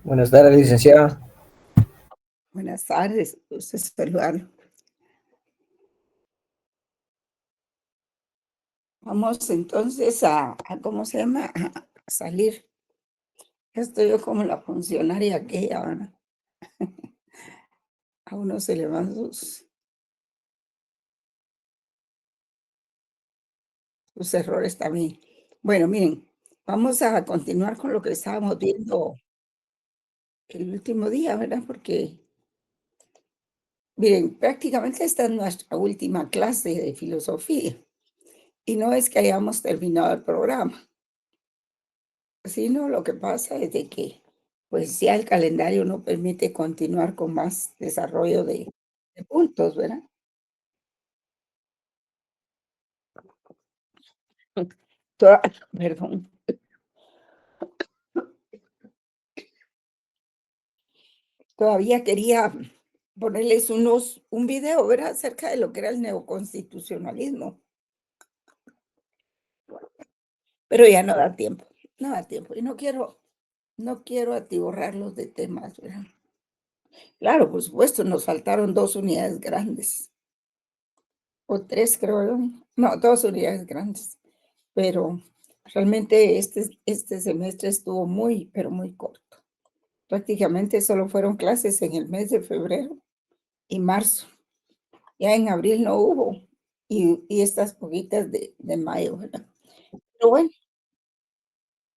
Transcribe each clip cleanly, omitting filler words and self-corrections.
Buenas tardes, licenciada. Buenas tardes, gusto saludarlo. Vamos entonces ¿cómo se llama? A salir. Ya estoy yo como la funcionaria aquella, ¿verdad? A uno se le van sus errores también. Bueno, miren, vamos a continuar con lo que estábamos viendo el último día, ¿verdad? Porque, miren, prácticamente esta es nuestra última clase de filosofía. Y no es que hayamos terminado el programa, sino lo que pasa es de que, pues ya el calendario no permite continuar con más desarrollo de puntos, ¿verdad? Toda Perdón. Todavía quería ponerles un video, ¿verdad? Acerca de lo que era el neoconstitucionalismo, pero ya no da tiempo, no da tiempo. Y no quiero atiborrarlos de temas, ¿verdad? Claro, por supuesto, nos faltaron 2 unidades grandes, o 3 creo yo. No, 2 unidades grandes, pero realmente este semestre estuvo muy, pero muy corto. Prácticamente solo fueron clases en el mes de febrero y marzo. Ya en abril no hubo, y estas poquitas de mayo, ¿verdad? Pero bueno,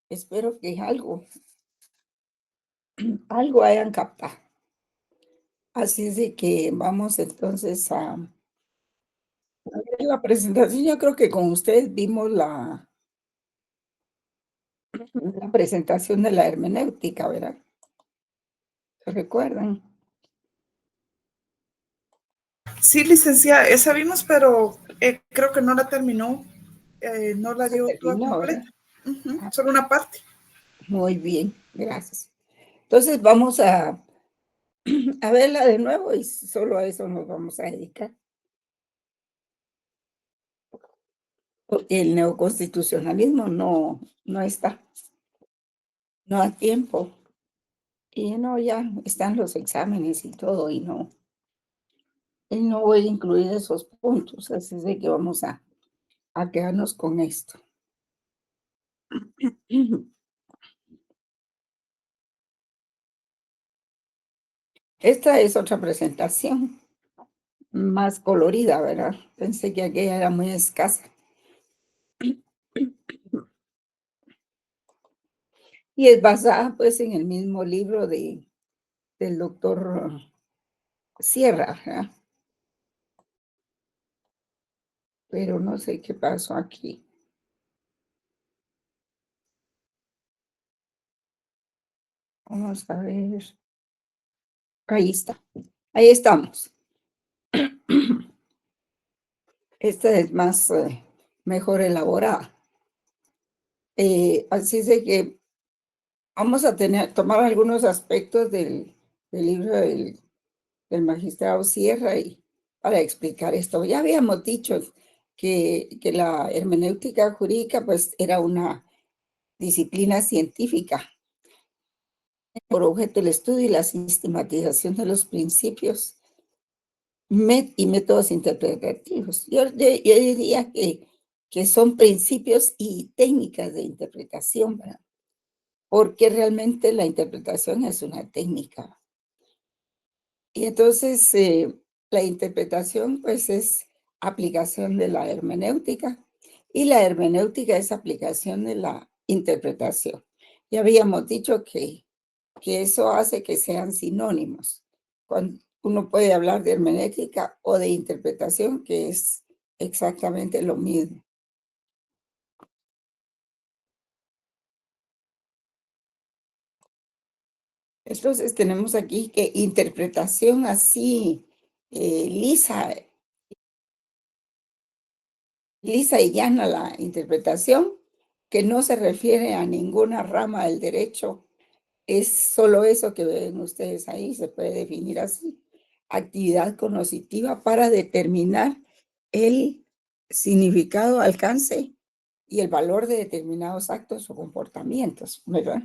espero que algo hayan captado. Así es de que vamos entonces a ver la presentación. Yo creo que con ustedes vimos la presentación de la hermenéutica, ¿verdad? ¿Se recuerdan? Sí, licenciada, esa vimos, pero creo que no la terminó, no la Se dio toda terminó, ¿verdad? completa. Ah, Solo una parte. muy bien, gracias. Entonces vamos a verla de nuevo y solo a eso nos vamos a dedicar. Porque el neoconstitucionalismo no está, no da tiempo. Y no, ya están los exámenes y todo, y no voy a incluir esos puntos, así es de que vamos a quedarnos con esto. Esta es otra presentación, más colorida, ¿verdad? Pensé que aquella era muy escasa. Y es basada, pues, en el mismo libro del doctor Sierra, ¿verdad? Pero no sé qué pasó aquí. Vamos a ver. Ahí está. Ahí estamos. Esta es más, mejor elaborada. Así es de que vamos a tomar algunos aspectos del libro del magistrado Sierra y para explicar esto. Ya habíamos dicho que la hermenéutica jurídica pues era una disciplina científica por objeto el estudio y la sistematización de los principios y métodos interpretativos. Yo diría que son principios y técnicas de interpretación, ¿verdad? Porque realmente la interpretación es una técnica. Y entonces, la interpretación, pues, es aplicación de la hermenéutica, y la hermenéutica es aplicación de la interpretación. Ya habíamos dicho que eso hace que sean sinónimos. Cuando uno puede hablar de hermenéutica o de interpretación, que es exactamente lo mismo. Entonces, tenemos aquí que interpretación así, lisa lisa y llana la interpretación, que no se refiere a ninguna rama del derecho, es solo eso que ven ustedes ahí, se puede definir así. Actividad cognitiva para determinar el significado, alcance y el valor de determinados actos o comportamientos, ¿verdad?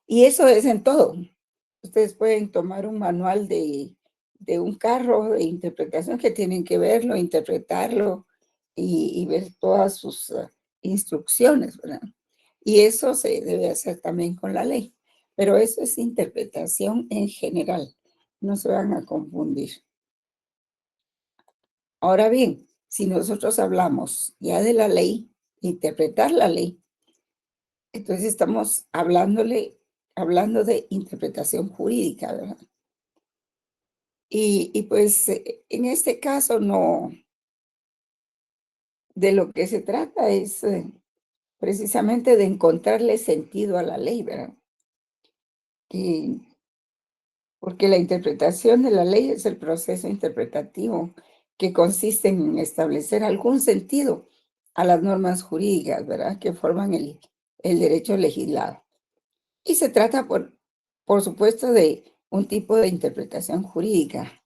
Y eso es en todo. Ustedes pueden tomar un manual de un carro de interpretación que tienen que verlo, interpretarlo y ver todas sus instrucciones, ¿verdad? Y eso se debe hacer también con la ley. Pero eso es interpretación en general. No se van a confundir. Ahora bien, si nosotros hablamos ya de la ley, interpretar la ley, entonces estamos hablando de interpretación jurídica, ¿verdad? Y pues en este caso no, de lo que se trata es precisamente de encontrarle sentido a la ley, ¿verdad? Y porque la interpretación de la ley es el proceso interpretativo que consiste en establecer algún sentido a las normas jurídicas, ¿verdad? Que forman el derecho legislado. Y se trata, por supuesto, de un tipo de interpretación jurídica.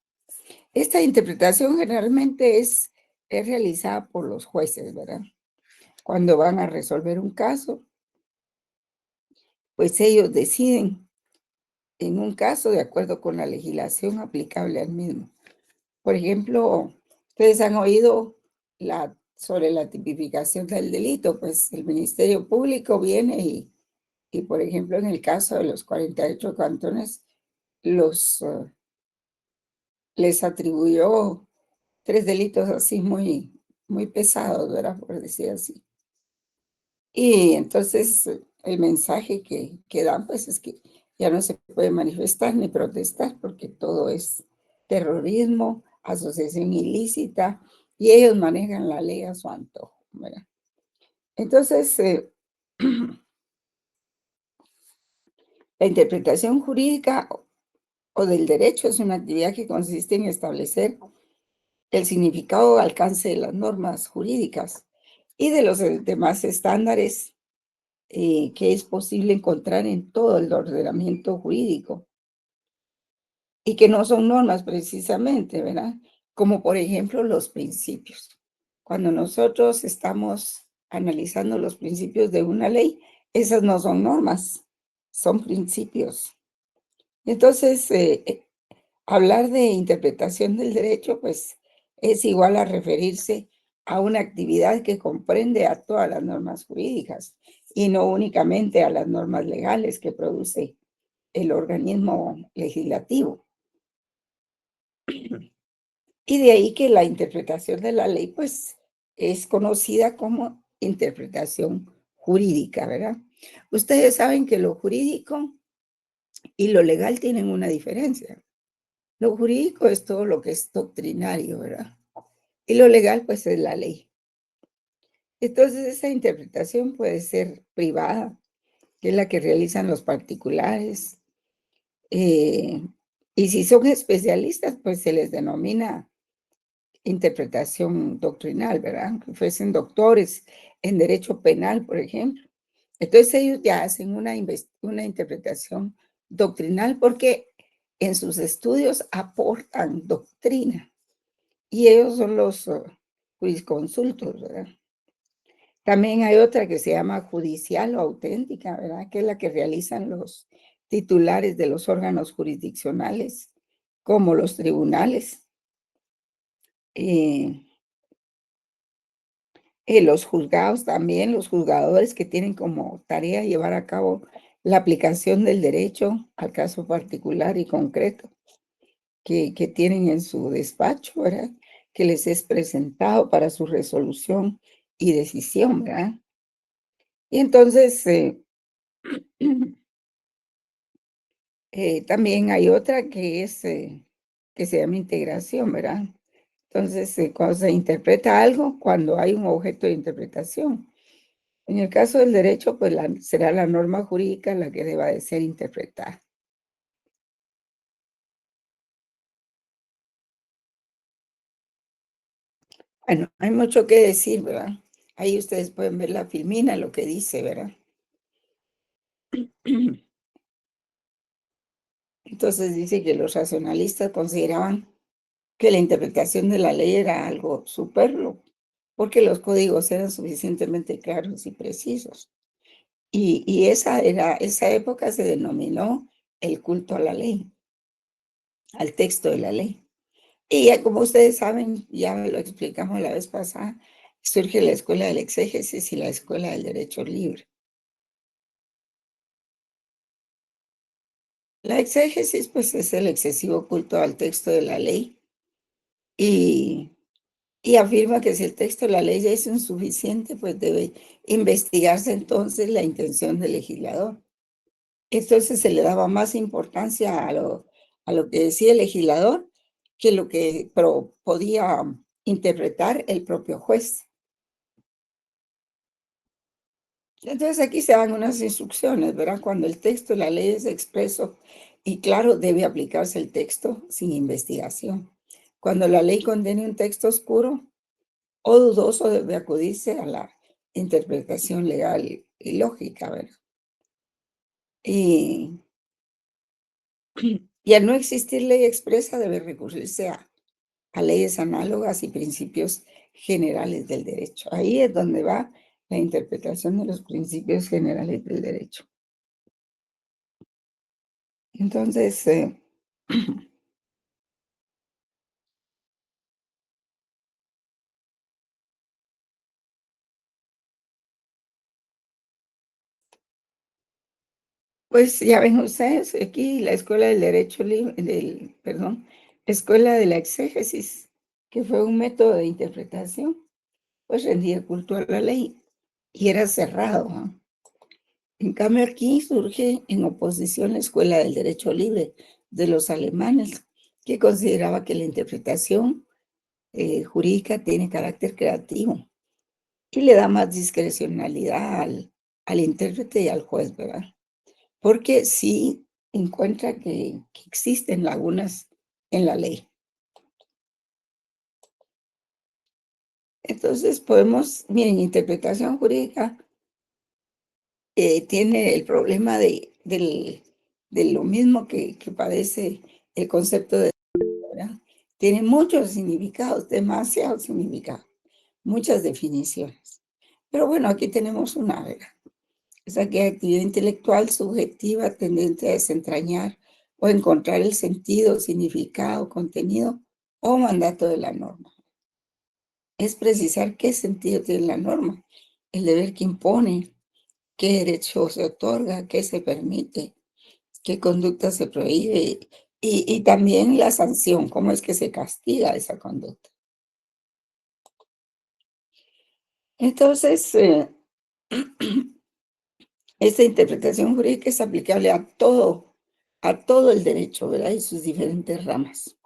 Esta interpretación generalmente es realizada por los jueces, ¿verdad? Cuando van a resolver un caso, pues ellos deciden en un caso de acuerdo con la legislación aplicable al mismo. Por ejemplo, ustedes han oído sobre la tipificación del delito, pues el Ministerio Público viene y por ejemplo, en el caso de los 48 cantones, los, les atribuyó 3 delitos así muy pesados, ¿verdad? Por decir así. Y entonces el mensaje que dan, pues es que ya no se puede manifestar ni protestar porque todo es terrorismo, asociación ilícita, y ellos manejan la ley a su antojo, ¿verdad? Entonces, la interpretación jurídica o del derecho es una actividad que consiste en establecer el significado o alcance de las normas jurídicas y de los demás estándares que es posible encontrar en todo el ordenamiento jurídico y que no son normas precisamente, ¿verdad? Como por ejemplo los principios. Cuando nosotros estamos analizando los principios de una ley, esas no son normas, son principios. Entonces, hablar de interpretación del derecho, pues es igual a referirse a una actividad que comprende a todas las normas jurídicas y no únicamente a las normas legales que produce el organismo legislativo. Y de ahí que la interpretación de la ley, pues, es conocida como interpretación jurídica, ¿verdad? Ustedes saben que lo jurídico y lo legal tienen una diferencia. Lo jurídico es todo lo que es doctrinario, ¿verdad? Y lo legal, pues, es la ley. Entonces, esa interpretación puede ser privada, que es la que realizan los particulares, eh, y si son especialistas, pues se les denomina interpretación doctrinal, ¿verdad? Que fuesen doctores en derecho penal, por ejemplo. Entonces ellos ya hacen una interpretación doctrinal porque en sus estudios aportan doctrina y ellos son los jurisconsultos, ¿verdad? También hay otra que se llama judicial o auténtica, ¿verdad? Que es la que realizan los titulares de los órganos jurisdiccionales, como los tribunales. Eh, los juzgados también, los juzgadores que tienen como tarea llevar a cabo la aplicación del derecho al caso particular y concreto que tienen en su despacho, ¿verdad? Que les es presentado para su resolución y decisión, ¿verdad? Y entonces, también hay otra que se llama integración, ¿verdad? Entonces, cuando se interpreta algo, cuando hay un objeto de interpretación. En el caso del derecho, pues será la norma jurídica la que deba de ser interpretada. Bueno, hay mucho que decir, ¿verdad? Ahí ustedes pueden ver la filmina, lo que dice, ¿verdad? Entonces dice que los racionalistas consideraban que la interpretación de la ley era algo superfluo, porque los códigos eran suficientemente claros y precisos. Y esa época se denominó el culto a la ley, al texto de la ley. Y ya como ustedes saben, ya lo explicamos la vez pasada, surge la escuela del exégesis y la escuela del derecho libre. La exégesis, pues, es el excesivo culto al texto de la ley y, y afirma que si el texto de la ley ya es insuficiente, pues debe investigarse entonces la intención del legislador. Entonces se le daba más importancia a lo que decía el legislador que lo que podía interpretar el propio juez. Entonces aquí se dan unas instrucciones, ¿verdad? Cuando el texto de la ley es expreso y claro, debe aplicarse el texto sin investigación. Cuando la ley contiene un texto oscuro o dudoso, debe acudirse a la interpretación legal y lógica, ¿verdad? Y, y al no existir ley expresa, debe recurrirse a leyes análogas y principios generales del derecho. Ahí es donde va la interpretación de los principios generales del derecho. Entonces, pues ya ven ustedes aquí la Escuela del Derecho perdón, Escuela de la Exégesis, que fue un método de interpretación, pues rendía culto a la ley y era cerrado, ¿ah? En cambio, aquí surge en oposición la Escuela del Derecho Libre de los alemanes, que consideraba que la interpretación jurídica tiene carácter creativo y le da más discrecionalidad al intérprete y al juez, ¿verdad? Porque sí encuentra que existen lagunas en la ley. Entonces miren, interpretación jurídica tiene el problema de lo mismo que padece el concepto de, ¿verdad? Tiene muchos significados, demasiados significados, muchas definiciones. Pero bueno, aquí tenemos una, ¿verdad? Es aquella actividad intelectual subjetiva tendente a desentrañar o encontrar el sentido, significado, contenido o mandato de la norma. Es precisar qué sentido tiene la norma, el deber que impone, qué derecho se otorga, qué se permite, qué conducta se prohíbe y también la sanción, cómo es que se castiga esa conducta. Entonces, esta interpretación jurídica es aplicable a todo el derecho, ¿verdad? Y sus diferentes ramas.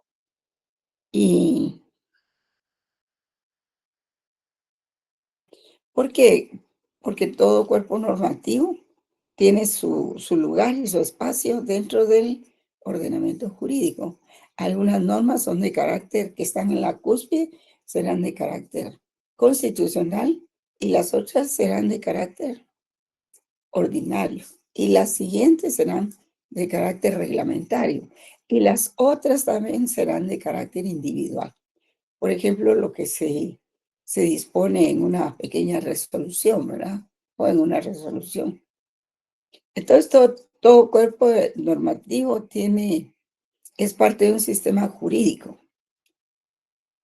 ¿Y por qué? Porque todo cuerpo normativo tiene su lugar y su espacio dentro del ordenamiento jurídico. Algunas normas son de carácter que están en la cúspide, serán de carácter constitucional y las otras serán de carácter ordinario y las siguientes serán de carácter reglamentario y las otras también serán de carácter individual. Por ejemplo, lo que se dispone en una pequeña resolución, ¿verdad? O en una resolución. Entonces, todo cuerpo normativo es parte de un sistema jurídico.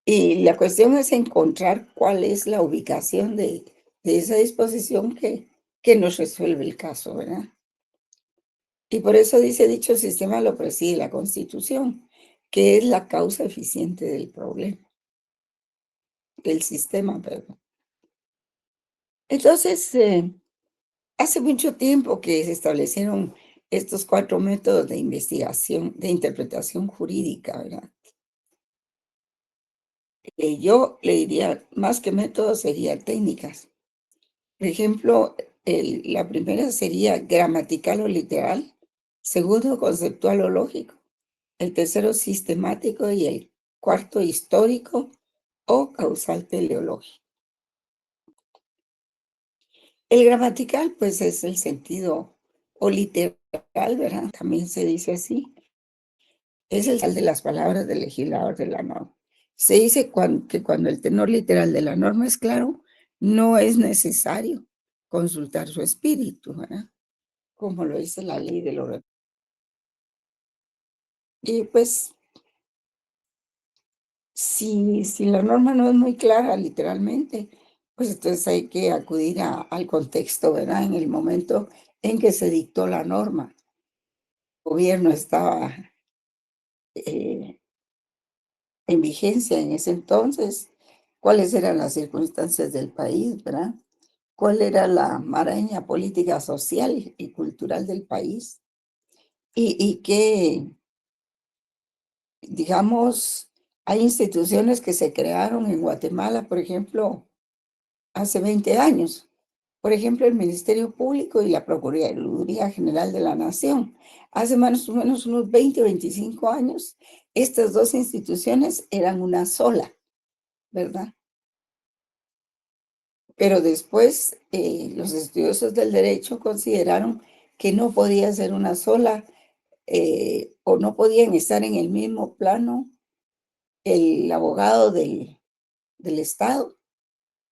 Y la cuestión es encontrar cuál es la ubicación de esa disposición que nos resuelve el caso, ¿verdad? Y por eso dicho sistema lo preside la Constitución, que es la causa eficiente del problema, del sistema, perdón. Entonces, hace mucho tiempo que se establecieron estos 4 métodos de investigación, de interpretación jurídica, ¿verdad? Yo le diría, más que métodos, sería técnicas. Por ejemplo, la primera sería gramatical o literal, segundo, conceptual o lógico, el tercero, sistemático y el cuarto, histórico o causal teleológico. El gramatical, pues, es el sentido o literal, ¿verdad? También se dice así. Es el de las palabras del legislador de la norma. Se dice que cuando el tenor literal de la norma es claro, no es necesario consultar su espíritu, ¿verdad? Como lo dice la ley del orden. Y pues, si la norma no es muy clara, literalmente, pues entonces hay que acudir al contexto, ¿verdad? En el momento en que se dictó la norma, el gobierno estaba eh, en vigencia en ese entonces, cuáles eran las circunstancias del país, ¿verdad? Cuál era la maraña política, social y cultural del país y qué, digamos, hay instituciones que se crearon en Guatemala, por ejemplo, hace 20 años. Por ejemplo, el Ministerio Público y la Procuraduría General de la Nación. Hace más o menos unos 20 o 25 años, estas dos instituciones eran una sola, ¿verdad? Pero después los estudiosos del derecho consideraron que no podía ser una sola o no podían estar en el mismo plano el abogado del Estado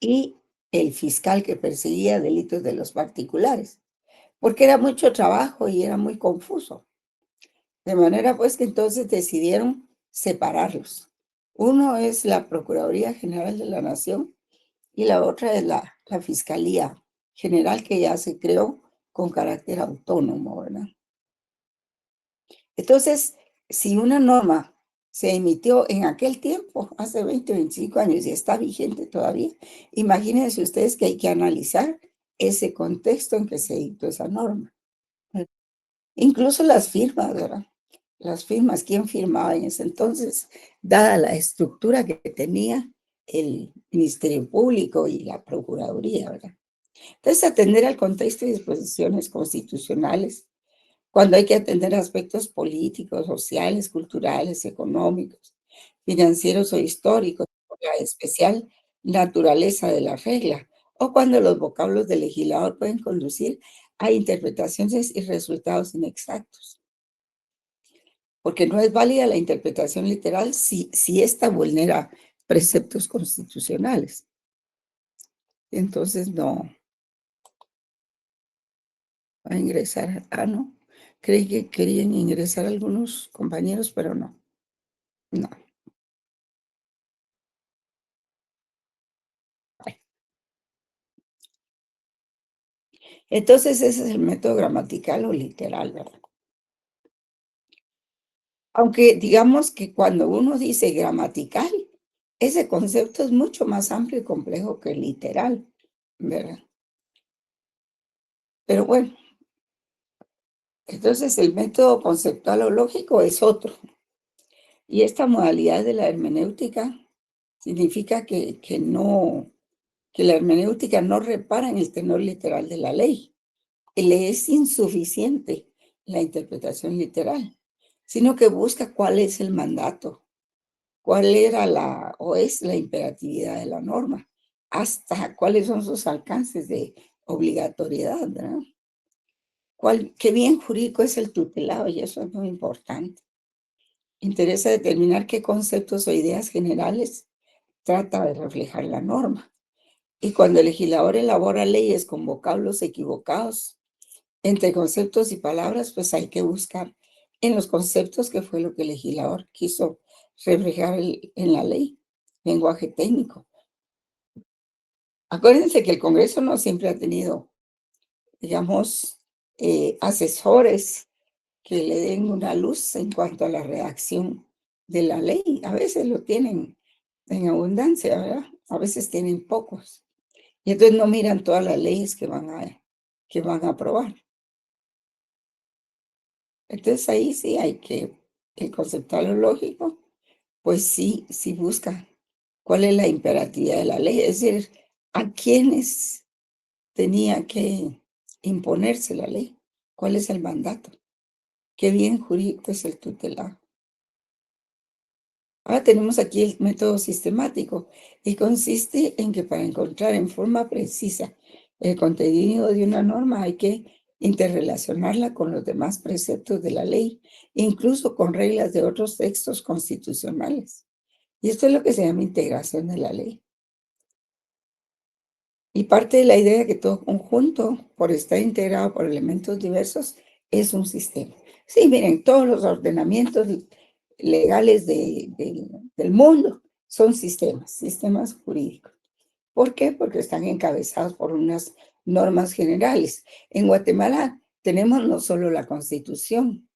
y el fiscal que perseguía delitos de los particulares, porque era mucho trabajo y era muy confuso. De manera pues que entonces decidieron separarlos. Uno es la Procuraduría General de la Nación y la otra es la Fiscalía General que ya se creó con carácter autónomo, ¿verdad? Entonces, si una norma se emitió en aquel tiempo, hace 20, 25 años, y está vigente todavía, imagínense ustedes que hay que analizar ese contexto en que se dictó esa norma. Incluso las firmas, ¿verdad? Las firmas, quién firmaba en ese entonces, dada la estructura que tenía el Ministerio Público y la Procuraduría, ¿verdad? Entonces, atender al contexto y disposiciones constitucionales cuando hay que atender aspectos políticos, sociales, culturales, económicos, financieros o históricos, por la especial naturaleza de la regla, o cuando los vocablos del legislador pueden conducir a interpretaciones y resultados inexactos. Porque no es válida la interpretación literal si ésta vulnera preceptos constitucionales. Entonces no va a ingresar. Ah, no. Creí que querían ingresar algunos compañeros, pero no. No. Entonces, ese es el método gramatical o literal, ¿verdad? Aunque digamos que cuando uno dice gramatical, ese concepto es mucho más amplio y complejo que literal, ¿verdad? Pero bueno, entonces el método conceptual o lógico es otro. Y esta modalidad de la hermenéutica significa que la hermenéutica no repara en el tenor literal de la ley. Le es insuficiente la interpretación literal, sino que busca cuál es el mandato, cuál era o es la imperatividad de la norma, hasta cuáles son sus alcances de obligatoriedad, ¿verdad? Qué bien jurídico es el tutelado, y eso es muy importante. Interesa determinar qué conceptos o ideas generales trata de reflejar la norma. Y cuando el legislador elabora leyes con vocablos equivocados, entre conceptos y palabras, pues hay que buscar en los conceptos qué fue lo que el legislador quiso reflejar en la ley, lenguaje técnico. Acuérdense que el Congreso no siempre ha tenido, digamos, asesores que le den una luz en cuanto a la redacción de la ley. A veces lo tienen en abundancia, ¿verdad? A veces tienen pocos. Y entonces no miran todas las leyes que van a aprobar. Entonces ahí sí hay que, el conceptual o lógico, pues sí busca cuál es la imperatividad de la ley, es decir, a quiénes tenía que imponerse la ley, cuál es el mandato, qué bien jurídico es el tutelado. Ahora tenemos aquí el método sistemático y consiste en que para encontrar en forma precisa el contenido de una norma hay que interrelacionarla con los demás preceptos de la ley, incluso con reglas de otros textos constitucionales. Y esto es lo que se llama integración de la ley. Y parte de la idea de que todo conjunto, por estar integrado por elementos diversos, es un sistema. Sí, miren, todos los ordenamientos legales del mundo son sistemas jurídicos. ¿Por qué? Porque están encabezados por unas normas generales. En Guatemala tenemos no solo la Constitución,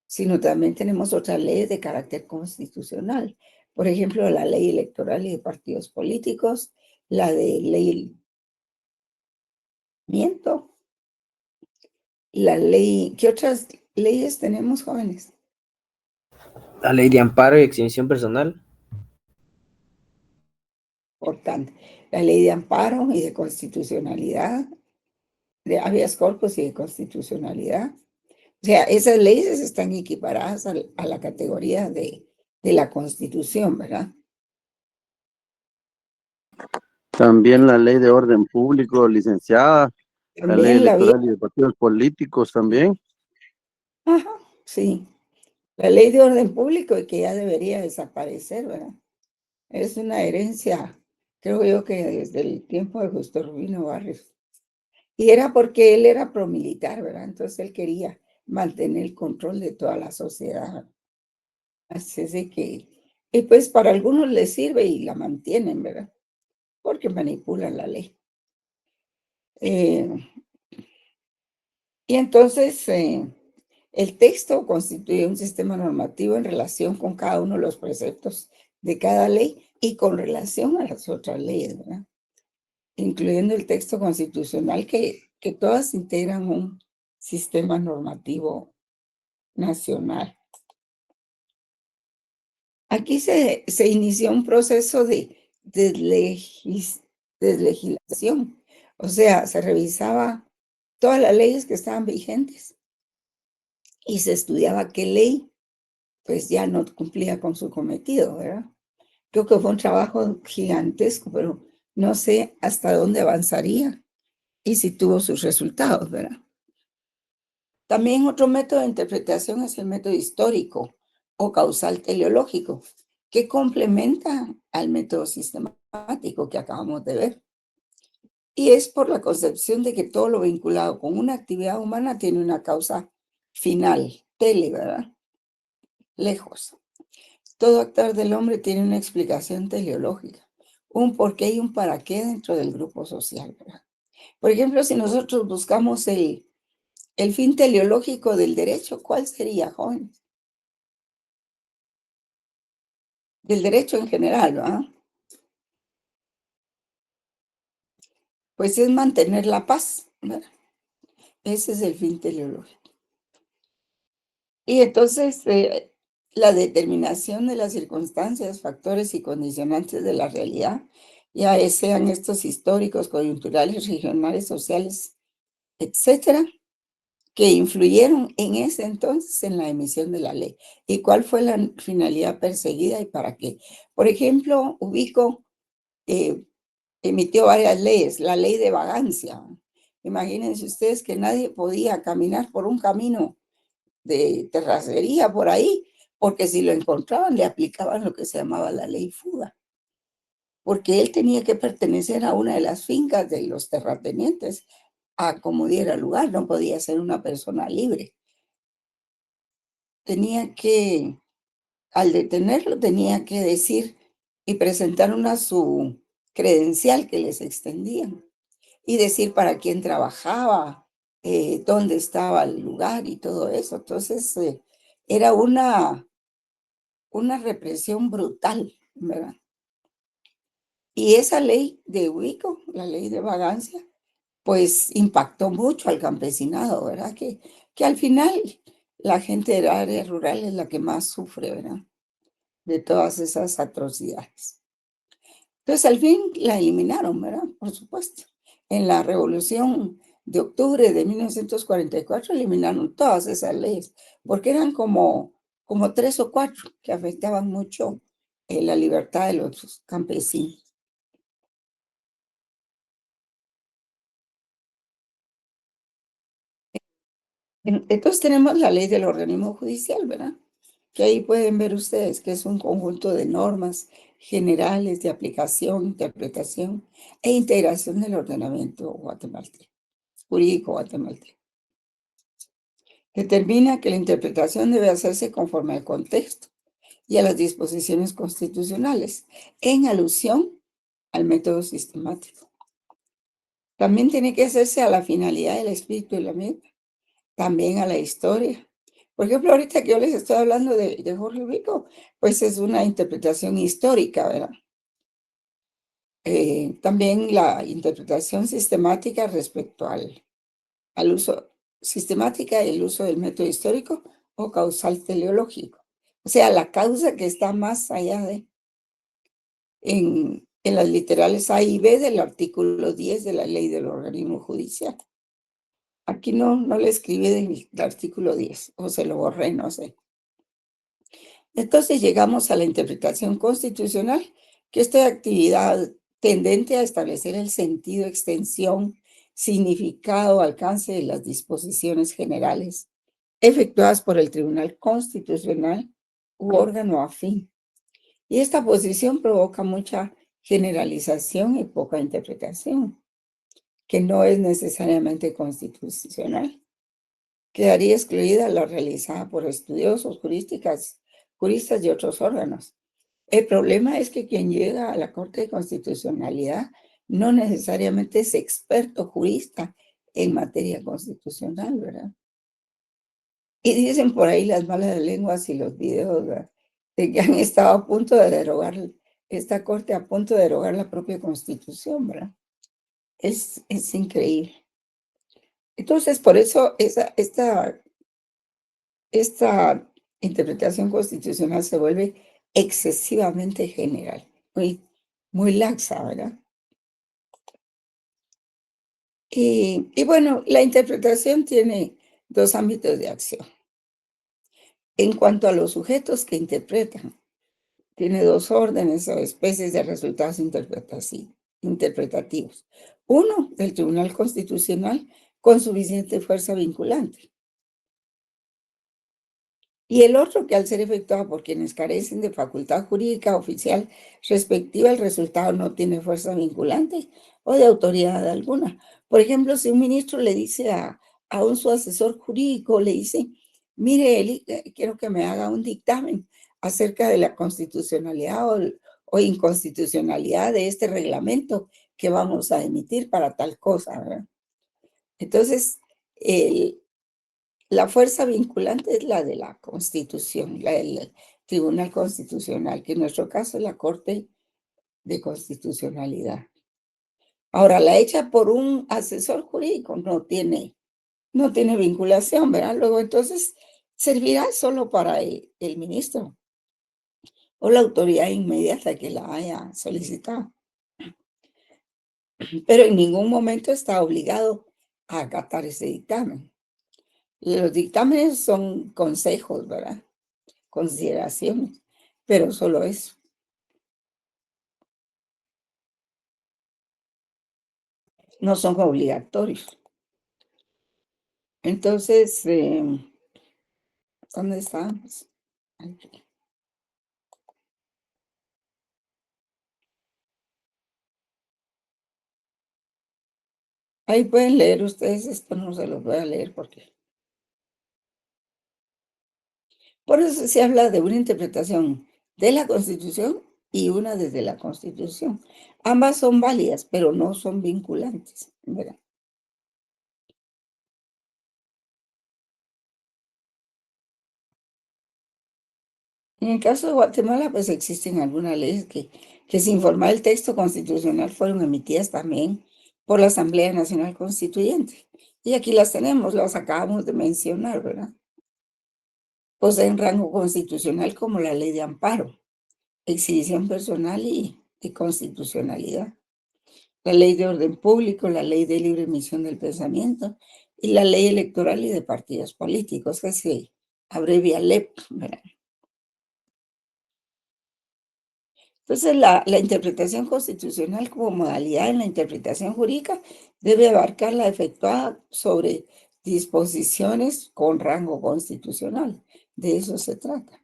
sino también tenemos otras leyes de carácter constitucional. Por ejemplo, la ley electoral y de partidos políticos, la de ley miento, la ley, ¿qué otras leyes tenemos, jóvenes? La ley de amparo y extinción personal. Importante. La ley de amparo y de constitucionalidad, de habeas corpus y de constitucionalidad. O sea, esas leyes están equiparadas a la categoría de la Constitución, ¿verdad? También la ley de orden público, licenciada, la ley También la vía, electoral y de partidos políticos también. ajá, sí, la ley de orden público y que ya debería desaparecer, ¿verdad? Es una herencia, creo yo que desde el tiempo de Justo Rubino Barrios. Y era porque él era promilitar, ¿verdad? Entonces él quería mantener el control de toda la sociedad. Así es de que, y pues para algunos les sirve y la mantienen, ¿verdad? Porque manipulan la ley. Y entonces el texto constituye un sistema normativo en relación con cada uno de los preceptos de cada ley y con relación a las otras leyes, ¿verdad? Incluyendo el texto constitucional que todas integran un sistema normativo nacional. Aquí se inició un proceso de deslegislación, o sea, se revisaba todas las leyes que estaban vigentes y se estudiaba qué ley pues ya no cumplía con su cometido, ¿verdad? Creo que fue un trabajo gigantesco, pero no sé hasta dónde avanzaría y si tuvo sus resultados, ¿verdad? También otro método de interpretación es el método histórico o causal teleológico, que complementa al método sistemático que acabamos de ver. Y es por la concepción de que todo lo vinculado con una actividad humana tiene una causa final, tele, ¿verdad? Lejos. Todo actuar del hombre tiene una explicación teleológica, un porqué y un para qué dentro del grupo social, ¿verdad? Por ejemplo, si nosotros buscamos el fin teleológico del derecho, ¿cuál sería, joven? Del derecho en general, ¿verdad? Pues es mantener la paz, ¿verdad? Ese es el fin teleológico. Y entonces, la determinación de las circunstancias, factores y condicionantes de la realidad, ya sean estos históricos, coyunturales, regionales, sociales, etcétera, que influyeron en ese entonces en la emisión de la ley. ¿Y cuál fue la finalidad perseguida y para qué? Por ejemplo, emitió varias leyes, la ley de vagancia. Imagínense ustedes que nadie podía caminar por un camino de terracería por ahí, porque si lo encontraban le aplicaban lo que se llamaba la ley fuga, porque él tenía que pertenecer a una de las fincas de los terratenientes a como diera lugar, no podía ser una persona libre. Tenía que, al detenerlo, tenía que decir y presentar su credencial que les extendían y decir para quién trabajaba, dónde estaba el lugar y todo eso. Entonces, era una represión brutal, ¿verdad? Y esa ley de Huico, la ley de vagancia, pues impactó mucho al campesinado, ¿verdad? Que al final la gente de la área rural es la que más sufre, ¿verdad? De todas esas atrocidades. Entonces, al fin la eliminaron, ¿verdad? Por supuesto. En la Revolución de Octubre de 1944 eliminaron todas esas leyes, porque eran como 3 o 4 que afectaban mucho la libertad de los campesinos. Entonces tenemos la ley del organismo judicial, ¿verdad? Que ahí pueden ver ustedes que es un conjunto de normas generales de aplicación, interpretación e integración del ordenamiento guatemalteco, jurídico guatemalteco. Determina que la interpretación debe hacerse conforme al contexto y a las disposiciones constitucionales, en alusión al método sistemático. También tiene que hacerse a la finalidad del espíritu y la meta, también a la historia. Por ejemplo, ahorita que yo les estoy hablando de Jorge Rico, pues es una interpretación histórica, ¿verdad? También la interpretación sistemática respecto al uso sistemática y el uso del método histórico o causal teleológico. O sea, la causa que está más allá de, en las literales A y B del artículo 10 de la ley del organismo judicial. Aquí no le escribí del artículo 10, o se lo borré, no sé. Entonces llegamos a la interpretación constitucional, que es esta actividad tendente a establecer el sentido, extensión, significado, alcance de las disposiciones generales efectuadas por el Tribunal Constitucional u órgano afín. Y esta posición provoca mucha generalización y poca interpretación, que no es necesariamente constitucional. Quedaría excluida la realizada por estudiosos, juristas y otros órganos. El problema es que quien llega a la Corte de Constitucionalidad no necesariamente es experto jurista en materia constitucional, ¿verdad? Y dicen por ahí las malas lenguas y los videos, ¿verdad?, de que han estado a punto de derogar, esta Corte a punto de derogar la propia Constitución, ¿verdad? Es increíble. Entonces, por eso esta interpretación constitucional se vuelve excesivamente general, muy laxa, ¿verdad? Y bueno, la interpretación tiene dos ámbitos de acción. En cuanto a los sujetos que interpretan, tiene dos órdenes o especies de resultados interpretativos. Uno, del Tribunal Constitucional con suficiente fuerza vinculante. Y el otro, que al ser efectuado por quienes carecen de facultad jurídica oficial respectiva, el resultado no tiene fuerza vinculante o de autoridad alguna. Por ejemplo, si un ministro le dice a su asesor jurídico, le dice, mire, Eli, quiero que me haga un dictamen acerca de la constitucionalidad o inconstitucionalidad de este reglamento que vamos a emitir para tal cosa, ¿verdad? Entonces, la fuerza vinculante es la de la Constitución, la del Tribunal Constitucional, que en nuestro caso es la Corte de Constitucionalidad. Ahora, la hecha por un asesor jurídico no tiene vinculación, ¿verdad? Luego, entonces, servirá solo para el ministro o la autoridad inmediata que la haya solicitado. Pero en ningún momento está obligado a acatar ese dictamen. Los dictámenes son consejos, ¿verdad?, consideraciones, pero solo eso. No son obligatorios. Entonces, ¿dónde estamos? Ahí pueden leer ustedes, esto no se los voy a leer porque... Por eso se habla de una interpretación de la Constitución y una desde la Constitución. Ambas son válidas, pero no son vinculantes, ¿verdad? En el caso de Guatemala, pues existen algunas leyes que sin formar el texto constitucional fueron emitidas también por la Asamblea Nacional Constituyente. Y aquí las tenemos, las acabamos de mencionar, ¿verdad? Poseen rango constitucional como la ley de amparo, exhibición personal y constitucionalidad, la ley de orden público, la ley de libre emisión del pensamiento y la ley electoral y de partidos políticos, que se abrevia LEP, ¿verdad? Entonces, la interpretación constitucional como modalidad en la interpretación jurídica debe abarcar la efectuada sobre disposiciones con rango constitucional. De eso se trata.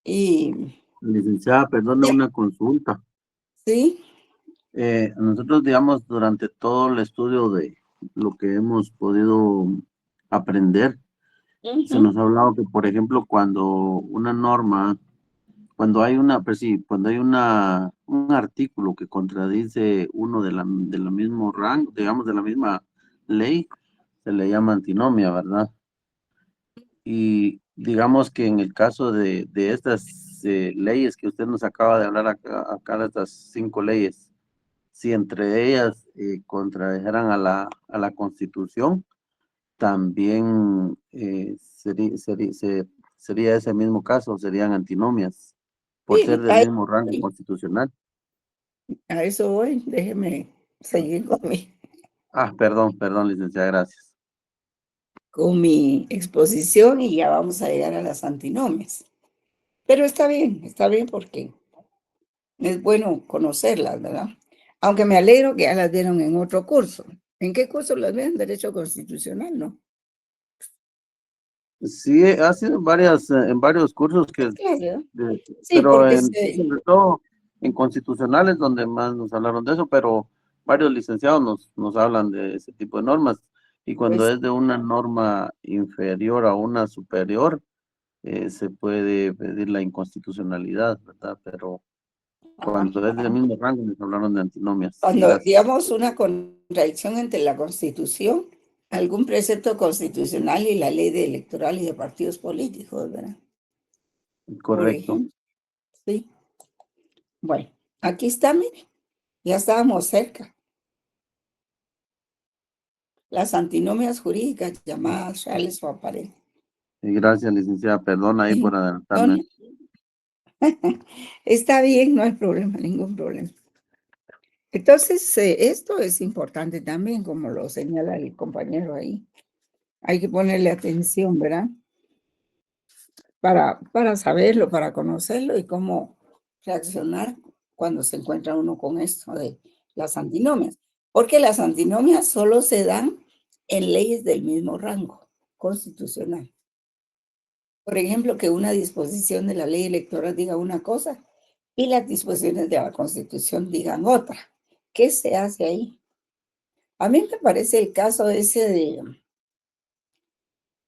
Y Licenciada, perdone ya, una consulta. sí, Nosotros, digamos, durante todo el estudio de lo que hemos podido aprender, se ujú, nos ha hablado que, por ejemplo, cuando una norma, cuando hay una, pues sí, cuando hay un artículo que contradice uno de la mismo rango, digamos, de la misma ley, se le llama antinomia, ¿verdad? Y digamos que en el caso de estas leyes que usted nos acaba de hablar acá de estas 5 leyes, si entre ellas contradijeran a a la Constitución, también sería ese mismo caso, serían antinomias, por ser sí, del mismo rango constitucional. a eso voy. Déjeme seguir Perdón, licenciada, gracias. con mi exposición y ya vamos a llegar a las antinomias. Pero está bien porque es bueno conocerlas, ¿verdad? Aunque me alegro que ya las dieron en otro curso. ¿En qué curso las ven? Derecho constitucional, ¿no? Sí, ha sido en varios cursos ¿Qué clase, no? Sí, pero porque sobre todo en constitucionales donde más nos hablaron de eso, pero varios licenciados nos hablan de ese tipo de normas. Y cuando pues, es de una norma inferior a una superior, se puede pedir la inconstitucionalidad, ¿verdad? Pero cuando es del ajá. mismo rango, nos hablaron de antinomias. Cuando Gracias. digamos una contradicción entre la Constitución, algún precepto constitucional y la ley de electoral y de partidos políticos, ¿verdad? Por Correcto. ejemplo, sí. Bueno, aquí está, mire, ya estábamos cerca. Las antinomias jurídicas llamadas reales o aparentes. Y gracias, licenciada. Perdón ahí por No, adelantarme. no, está bien, no hay problema, ningún problema. Entonces, esto es importante también, como lo señala el compañero ahí. Hay que ponerle atención, ¿verdad? Para saberlo, para conocerlo y cómo reaccionar cuando se encuentra uno con esto de las antinomias. Porque las antinomias solo se dan en leyes del mismo rango constitucional. Por ejemplo, que una disposición de la ley electoral diga una cosa y las disposiciones de la Constitución digan otra. ¿Qué se hace ahí? A mí me parece el caso ese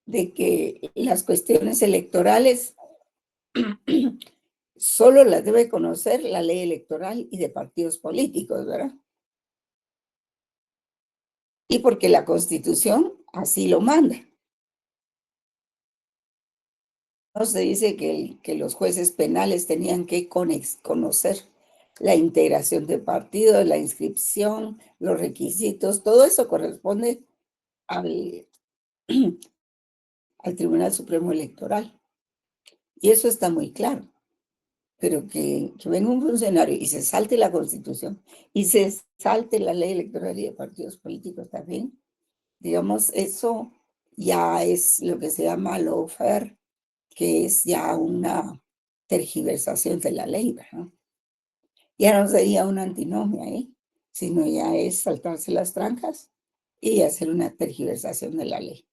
de que las cuestiones electorales solo las debe conocer la ley electoral y de partidos políticos, ¿verdad? Y porque la Constitución así lo manda. No se dice que los jueces penales tenían que conocer la integración de partidos, la inscripción, los requisitos, todo eso corresponde al, al Tribunal Supremo Electoral. Y eso está muy claro. Pero que venga un funcionario y se salte la Constitución y se salte la ley electoral y de partidos políticos también, digamos, eso ya es lo que se llama lawfare, que es ya una tergiversación de la ley, ¿verdad? Ya no sería una antinomia, sino ya es saltarse las trancas y hacer una tergiversación de la ley.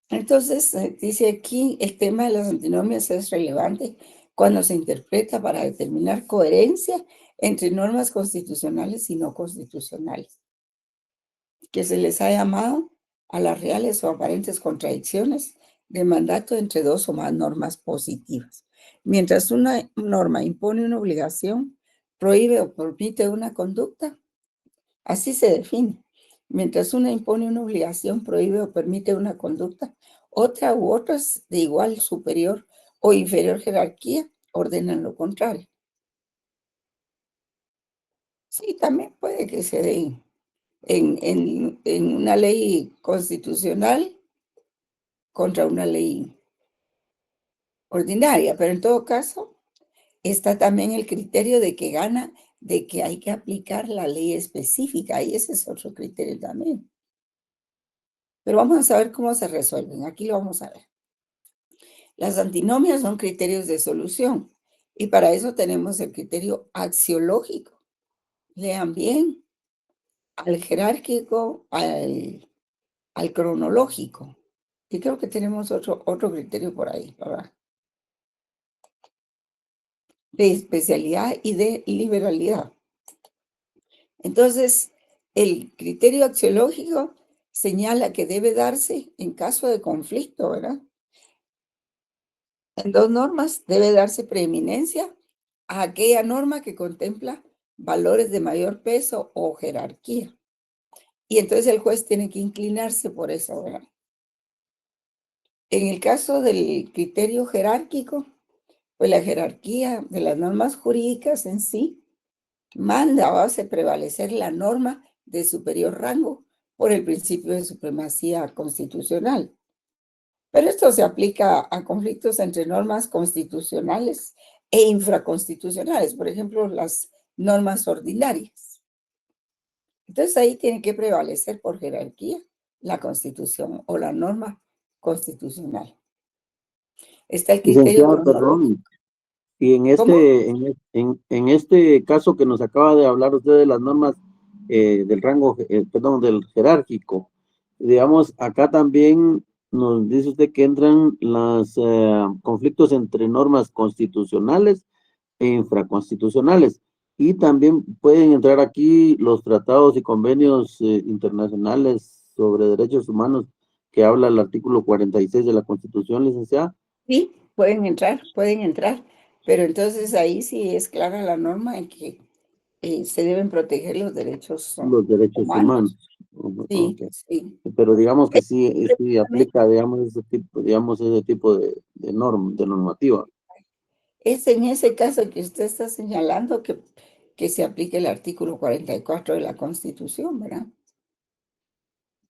Entonces, dice aquí, el tema de las antinomias es relevante cuando se interpreta para determinar coherencia entre normas constitucionales y no constitucionales, que se les ha llamado a las reales o aparentes contradicciones de mandato entre dos o más normas positivas. Mientras una norma impone una obligación, prohíbe o permite una conducta, así se define. Mientras una impone una obligación, prohíbe o permite una conducta, otra u otras de igual, superior o inferior jerarquía ordenan lo contrario. Sí, también puede que se dé en una ley constitucional contra una ley ordinaria, pero en todo caso está también el criterio de que gana, de que hay que aplicar la ley específica, y ese es otro criterio también. Pero vamos a saber cómo se resuelven. Aquí lo vamos a ver. Las antinomias son criterios de solución y para eso tenemos el criterio axiológico. Lean bien, al jerárquico, al cronológico. Y creo que tenemos otro criterio por ahí, ¿verdad? de especialidad y de liberalidad. Entonces, el criterio axiológico señala que debe darse en caso de conflicto, ¿verdad? En dos normas debe darse preeminencia a aquella norma que contempla valores de mayor peso o jerarquía. Y entonces el juez tiene que inclinarse por eso, ¿verdad? En el caso del criterio jerárquico, pues la jerarquía de las normas jurídicas en sí manda o hace prevalecer la norma de superior rango por el principio de supremacía constitucional. Pero esto se aplica a conflictos entre normas constitucionales e infraconstitucionales, por ejemplo, las normas ordinarias. Entonces ahí tiene que prevalecer por jerarquía la Constitución o la norma constitucional. Está el criterio Licenciada, cronológico. perdón, y ¿Cómo? en este caso que nos acaba de hablar usted de las normas del rango, perdón, del jerárquico, digamos, acá también nos dice usted que entran los conflictos entre normas constitucionales e infraconstitucionales, y también pueden entrar aquí los tratados y convenios internacionales sobre derechos humanos que habla el artículo 46 de la Constitución, licenciada. Sí, pueden entrar, pero entonces ahí sí es clara la norma en que se deben proteger los derechos Los derechos humanos. humanos. Ok. Sí, sí. Pero digamos que Es sí, sí precisamente aplica, digamos, ese tipo de de normativa. es en ese caso que usted está señalando que se aplique el artículo 44 de la Constitución, ¿verdad?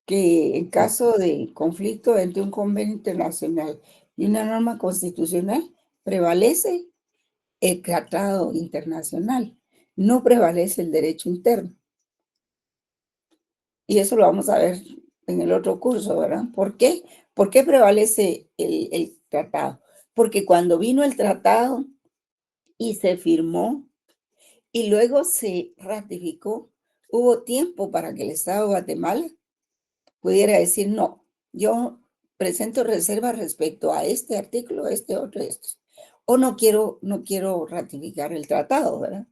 Que en caso de conflicto entre un convenio internacional y una norma constitucional, prevalece el tratado internacional, no prevalece el derecho interno. Y eso lo vamos a ver en el otro curso, ¿verdad? ¿Por qué? ¿Por qué prevalece el tratado? Porque cuando vino el tratado y se firmó y luego se ratificó, hubo tiempo para que el Estado de Guatemala pudiera decir, no, yo presento reservas respecto a este artículo, este otro, esto. O no quiero ratificar el tratado, ¿verdad?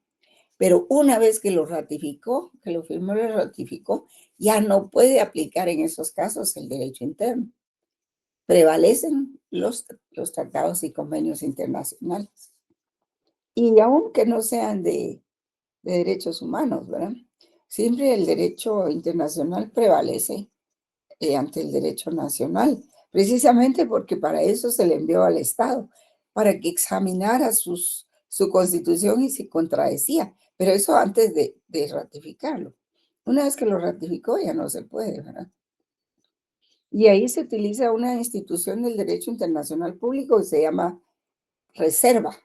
Pero una vez que lo ratificó, que lo firmó y lo ratificó, ya no puede aplicar en esos casos el derecho interno. Prevalecen los tratados y convenios internacionales. Y aunque no sean de derechos humanos, ¿verdad? Siempre el derecho internacional prevalece ante el derecho nacional, precisamente porque para eso se le envió al Estado, para que examinara su constitución y si contradecía, pero eso antes de ratificarlo. Una vez que lo ratificó ya no se puede, ¿verdad? Y ahí se utiliza una institución del derecho internacional público que se llama reserva,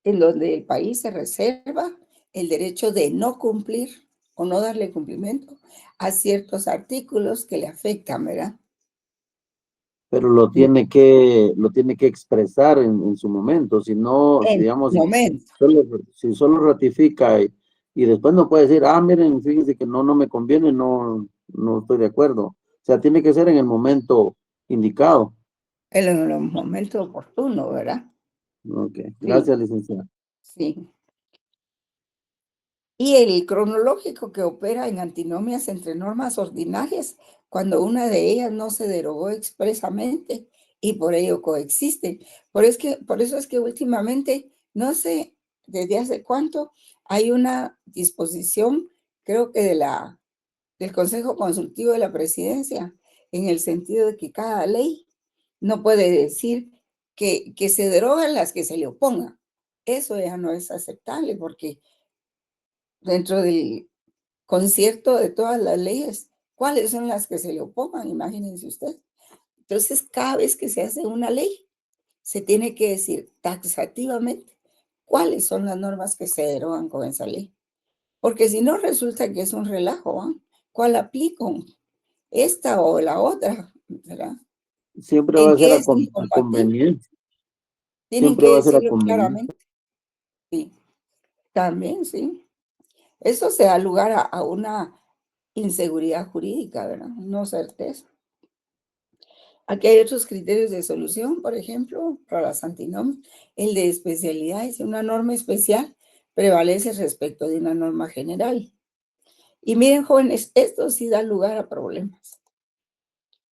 en donde el país se reserva el derecho de no cumplir o no darle cumplimiento a ciertos artículos que le afectan, ¿verdad? Pero lo tiene que expresar en su momento, si no, En digamos, momento. si solo ratifica y después no puede decir, ah, miren, fíjense que no me conviene, no estoy de acuerdo. O sea, tiene que ser en el momento indicado. En el momento oportuno, ¿verdad? Ok, Sí, gracias, licenciada. sí. Y el cronológico que opera en antinomias entre normas ordinarias, cuando una de ellas no se derogó expresamente y por ello coexisten. Por eso es que últimamente, no sé desde hace cuánto, hay una disposición, creo que del Consejo Consultivo de la Presidencia, en el sentido de que cada ley no puede decir que se derogan las que se le opongan. Eso ya no es aceptable porque dentro del concierto de todas las leyes, ¿cuáles son las que se le opongan? Imagínense usted. Entonces, cada vez que se hace una ley, se tiene que decir taxativamente cuáles son las normas que se derogan con esa ley. Porque si no, resulta que es un relajo, ¿ah? ¿Cuál aplico? ¿Esta o la otra? ¿Verdad? Siempre va ¿En a ser qué es a incompatible? conveniencia, Tienen siempre que va a ser a decirlo conveniencia. claramente. Sí, también, sí. Eso se da lugar a una inseguridad jurídica, ¿verdad? No certeza. Aquí hay otros criterios de solución, por ejemplo, para las antinomias. El de especialidad es una norma especial prevalece respecto de una norma general. Y miren, jóvenes, esto sí da lugar a problemas,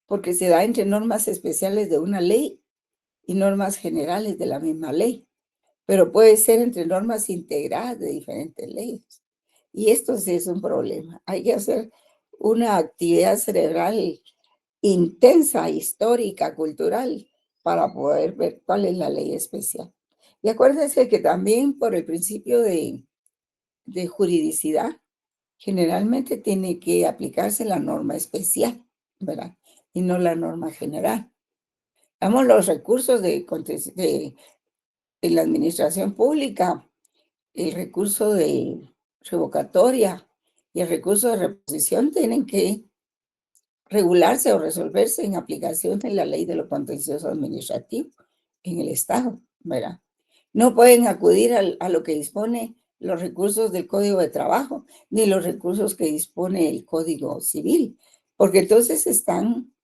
porque se da entre normas especiales de una ley y normas generales de la misma ley, pero puede ser entre normas integradas de diferentes leyes. Y esto sí es un problema. Hay que hacer una actividad cerebral intensa, histórica, cultural, para poder ver cuál es la ley especial. Y acuérdense que también por el principio de juridicidad, generalmente tiene que aplicarse la norma especial, ¿verdad? Y no la norma general. Damos los recursos de la administración pública, el recurso de revocatoria y el recurso de reposición tienen que regularse o resolverse en aplicación de la ley de lo contencioso administrativo en el Estado, ¿verdad? No pueden acudir a lo que dispone los recursos del Código de Trabajo, ni los recursos que dispone el Código Civil, porque entonces están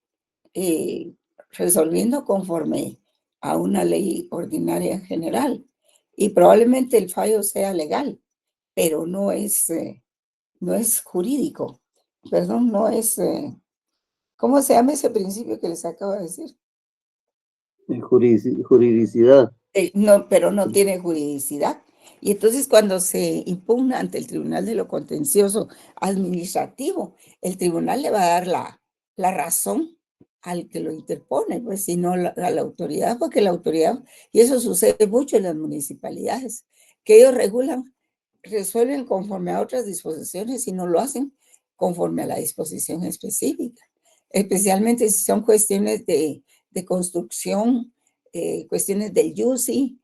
resolviendo conforme a una ley ordinaria general. Y probablemente el fallo sea legal, pero no es jurídico. Perdón, no es... ¿Cómo se llama ese principio que les acabo de decir? Juridicidad. No, pero no tiene juridicidad. Y entonces cuando se impugna ante el Tribunal de lo Contencioso Administrativo, el tribunal le va a dar la razón al que lo interpone, pues si no a la autoridad, porque la autoridad, y eso sucede mucho en las municipalidades, que ellos resuelven conforme a otras disposiciones y no lo hacen conforme a la disposición específica, especialmente si son cuestiones de construcción, cuestiones del UCI,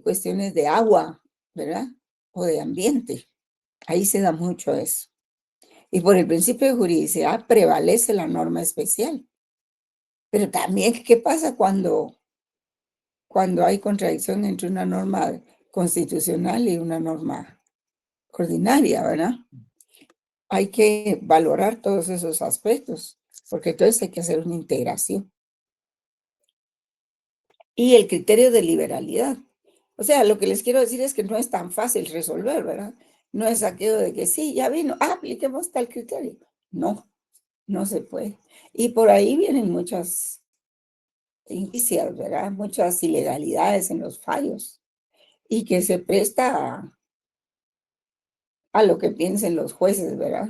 cuestiones de agua, ¿verdad? O de ambiente. Ahí se da mucho eso. Y por el principio de juridicidad prevalece la norma especial. Pero también, ¿qué pasa cuando hay contradicción entre una norma constitucional y una norma ordinaria, ¿verdad? Hay que valorar todos esos aspectos, porque entonces hay que hacer una integración. Y el criterio de liberalidad. O sea, lo que les quiero decir es que no es tan fácil resolver, ¿verdad? No es aquello de que sí, ya vino, apliquemos tal criterio. No, no se puede. Y por ahí vienen muchas indicios, ¿verdad? Muchas ilegalidades en los fallos y que se presta a lo que piensen los jueces, ¿verdad?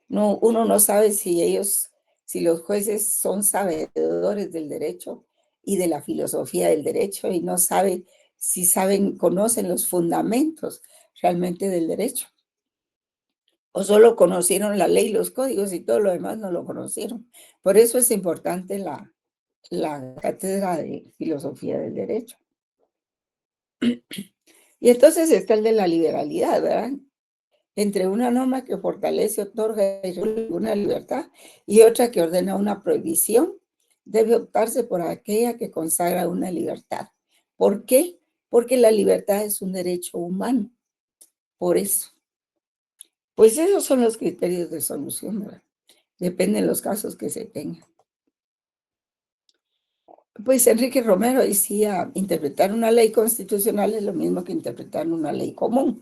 No, uno no sabe si los jueces son sabedores del derecho y de la filosofía del derecho y no sabe si conocen los fundamentos realmente del derecho. O solo conocieron la ley, los códigos y todo lo demás no lo conocieron. Por eso es importante la cátedra de filosofía del derecho. Y entonces está el de la liberalidad, ¿verdad? Entre una norma que fortalece, otorga y regula una libertad y otra que ordena una prohibición, debe optarse por aquella que consagra una libertad. ¿Por qué? Porque la libertad es un derecho humano. Por eso. Pues esos son los criterios de solución, ¿verdad? Depende de los casos que se tengan. Pues Enrique Romero decía, interpretar una ley constitucional es lo mismo que interpretar una ley común.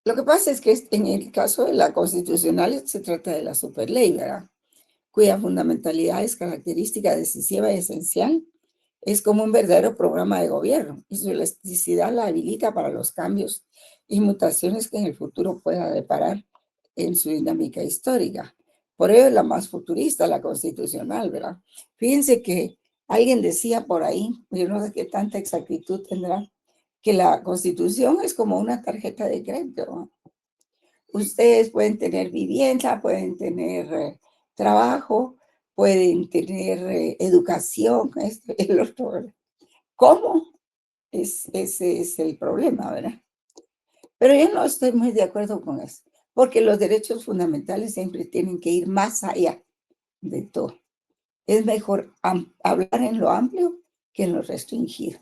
Lo que pasa es que en el caso de la constitucional se trata de la superley, ¿verdad? Cuya fundamentalidad es característica decisiva y esencial. Es como un verdadero programa de gobierno y su elasticidad la habilita para los cambios y mutaciones que en el futuro pueda deparar en su dinámica histórica. Por ello es la más futurista, la constitucional, ¿verdad? Fíjense que alguien decía por ahí, yo no sé qué tanta exactitud tendrá, que la constitución es como una tarjeta de crédito, ¿no? Ustedes pueden tener vivienda, pueden tener trabajo, pueden tener educación, el otro. ¿Cómo? Ese es el problema, ¿verdad? Pero yo no estoy muy de acuerdo con eso, porque los derechos fundamentales siempre tienen que ir más allá de todo. Es mejor hablar en lo amplio que en lo restringido.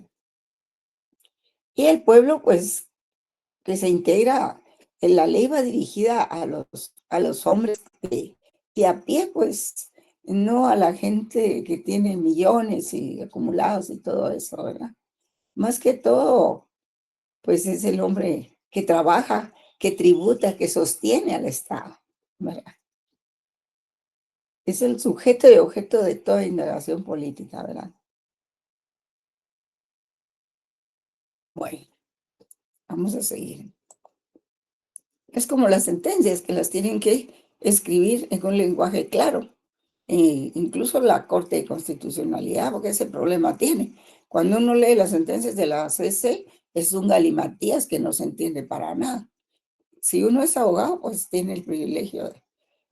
Y el pueblo, pues, que se integra, la ley va dirigida a los hombres de a pie, pues, no a la gente que tiene millones y acumulados y todo eso, ¿verdad? Más que todo, pues es el hombre que trabaja, que tributa, que sostiene al Estado, ¿verdad? Es el sujeto y objeto de toda indagación política, ¿verdad? Bueno, vamos a seguir. Es como las sentencias que las tienen que escribir en un lenguaje claro. Incluso la Corte de Constitucionalidad, porque ese problema tiene. Cuando uno lee las sentencias de la CC, es un galimatías que no se entiende para nada. Si uno es abogado, pues tiene el privilegio de...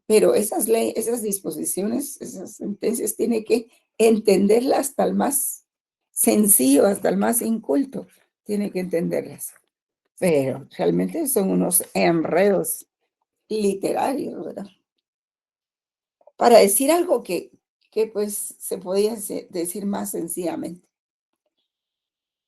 Pero esas leyes, esas disposiciones, esas sentencias, tiene que entenderlas hasta el más sencillo, hasta el más inculto, tiene que entenderlas. Pero realmente son unos enredos literarios, ¿verdad? Para decir algo que pues se podía decir más sencillamente.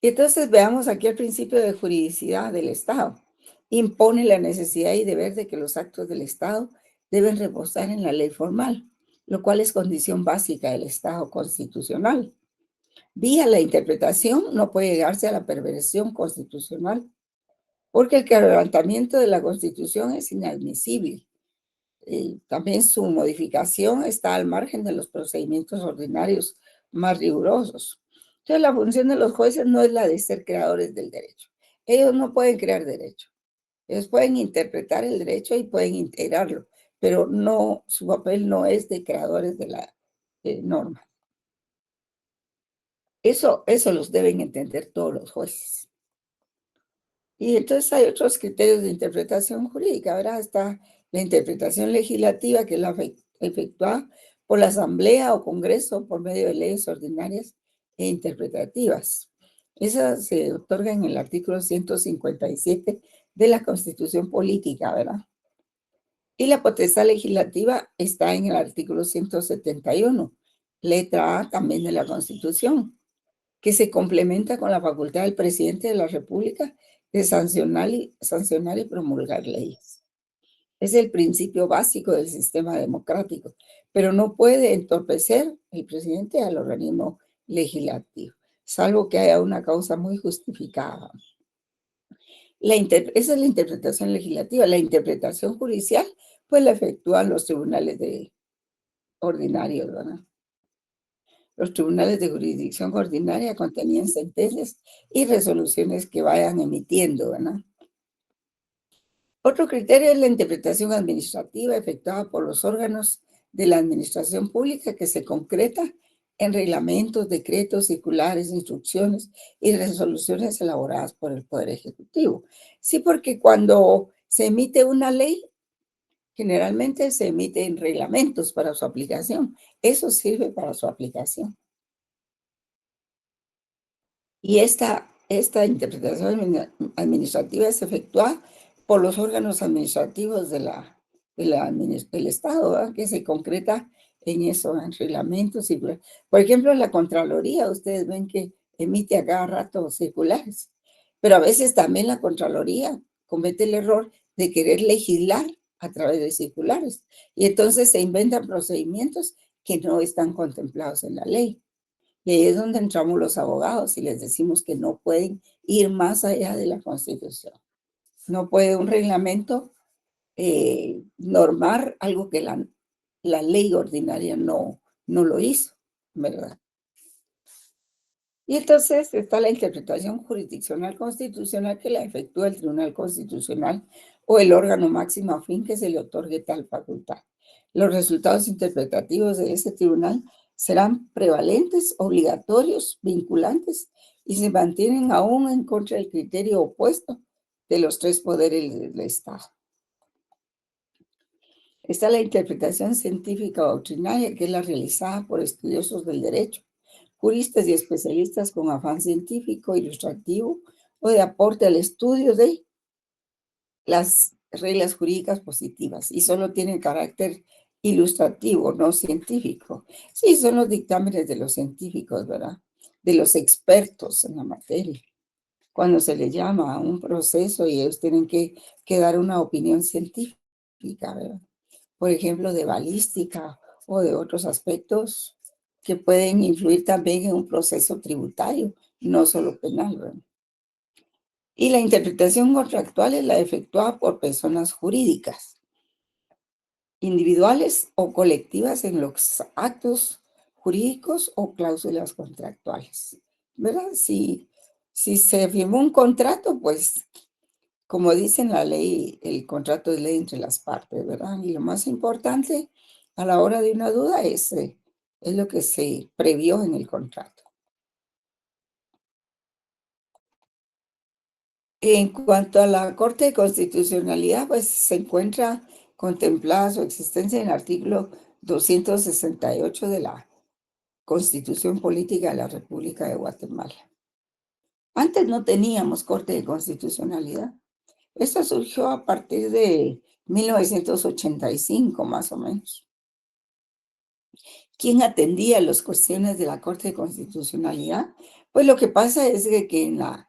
Entonces veamos aquí el principio de juridicidad del Estado. Impone la necesidad y deber de que los actos del Estado deben reposar en la ley formal, lo cual es condición básica del Estado constitucional. Vía la interpretación no puede llegarse a la perversión constitucional, porque el quebrantamiento de la Constitución es inadmisible. También su modificación está al margen de los procedimientos ordinarios más rigurosos. Entonces, la función de los jueces no es la de ser creadores del derecho. Ellos no pueden crear derecho. Ellos pueden interpretar el derecho y pueden integrarlo, pero no, su papel no es de creadores de la norma. Eso los deben entender todos los jueces. Y entonces hay otros criterios de interpretación jurídica, ¿verdad? Está la interpretación legislativa, que es la efectuada por la Asamblea o Congreso por medio de leyes ordinarias e interpretativas. Esa se otorga en el artículo 157 de la Constitución Política, ¿verdad? Y la potestad legislativa está en el artículo 171, letra A también de la Constitución, que se complementa con la facultad del presidente de la República de sancionar y promulgar leyes. Es el principio básico del sistema democrático, pero no puede entorpecer el presidente al organismo legislativo, salvo que haya una causa muy justificada. Esa es la interpretación legislativa. La interpretación judicial, pues la efectúan los tribunales ordinarios, ¿verdad? Los tribunales de jurisdicción ordinaria contenían sentencias y resoluciones que vayan emitiendo, ¿verdad? Otro criterio es la interpretación administrativa efectuada por los órganos de la administración pública, que se concreta en reglamentos, decretos, circulares, instrucciones y resoluciones elaboradas por el Poder Ejecutivo. Sí, porque cuando se emite una ley, generalmente se emiten reglamentos para su aplicación. Eso sirve para su aplicación. Y esta interpretación administrativa es efectuada por los órganos administrativos del Estado, ¿verdad? Que se concreta en eso, en reglamentos circulares. Por ejemplo, la Contraloría, ustedes ven que emite a cada rato circulares, pero a veces también la Contraloría comete el error de querer legislar a través de circulares, y entonces se inventan procedimientos que no están contemplados en la ley. Y ahí es donde entramos los abogados y les decimos que no pueden ir más allá de la Constitución. No puede un reglamento normar algo que la ley ordinaria no lo hizo, ¿verdad? Y entonces está la interpretación jurisdiccional constitucional, que la efectúa el Tribunal Constitucional o el órgano máximo a fin que se le otorgue tal facultad. Los resultados interpretativos de ese tribunal serán prevalentes, obligatorios, vinculantes, y se mantienen aún en contra del criterio opuesto de los tres poderes del Estado. Está la interpretación científica o doctrinaria, que es la realizada por estudiosos del derecho, juristas y especialistas con afán científico, ilustrativo o de aporte al estudio de las reglas jurídicas positivas, y solo tienen carácter ilustrativo, no científico. Sí, son los dictámenes de los científicos, ¿verdad? De los expertos en la materia. Cuando se les llama a un proceso y ellos tienen que dar una opinión científica, ¿verdad? Por ejemplo, de balística o de otros aspectos que pueden influir también en un proceso tributario, no solo penal, ¿verdad? Y la interpretación contractual es la efectuada por personas jurídicas, individuales o colectivas en los actos jurídicos o cláusulas contractuales, ¿verdad? Si se firmó un contrato, pues como dice en la ley, el contrato es ley entre las partes, ¿verdad? Y lo más importante a la hora de una duda es lo que se previó en el contrato. En cuanto a la Corte de Constitucionalidad, pues se encuentra contemplada su existencia en el artículo 268 de la Constitución Política de la República de Guatemala. Antes no teníamos Corte de Constitucionalidad. Esto surgió a partir de 1985, más o menos. ¿Quién atendía las cuestiones de la Corte de Constitucionalidad? Pues lo que pasa es que en la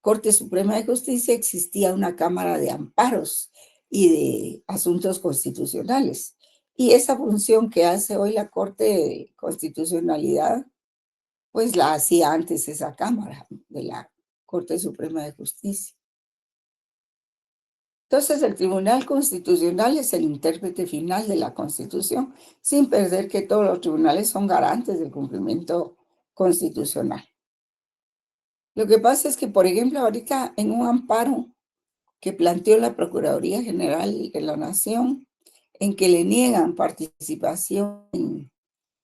Corte Suprema de Justicia existía una Cámara de Amparos y de Asuntos Constitucionales. Y esa función que hace hoy la Corte de Constitucionalidad, pues la hacía antes esa Cámara de la Corte Suprema de Justicia. Entonces, el Tribunal Constitucional es el intérprete final de la Constitución, sin perder que todos los tribunales son garantes del cumplimiento constitucional. Lo que pasa es que, por ejemplo, ahorita en un amparo que planteó la Procuraduría General de la Nación, en que le niegan participación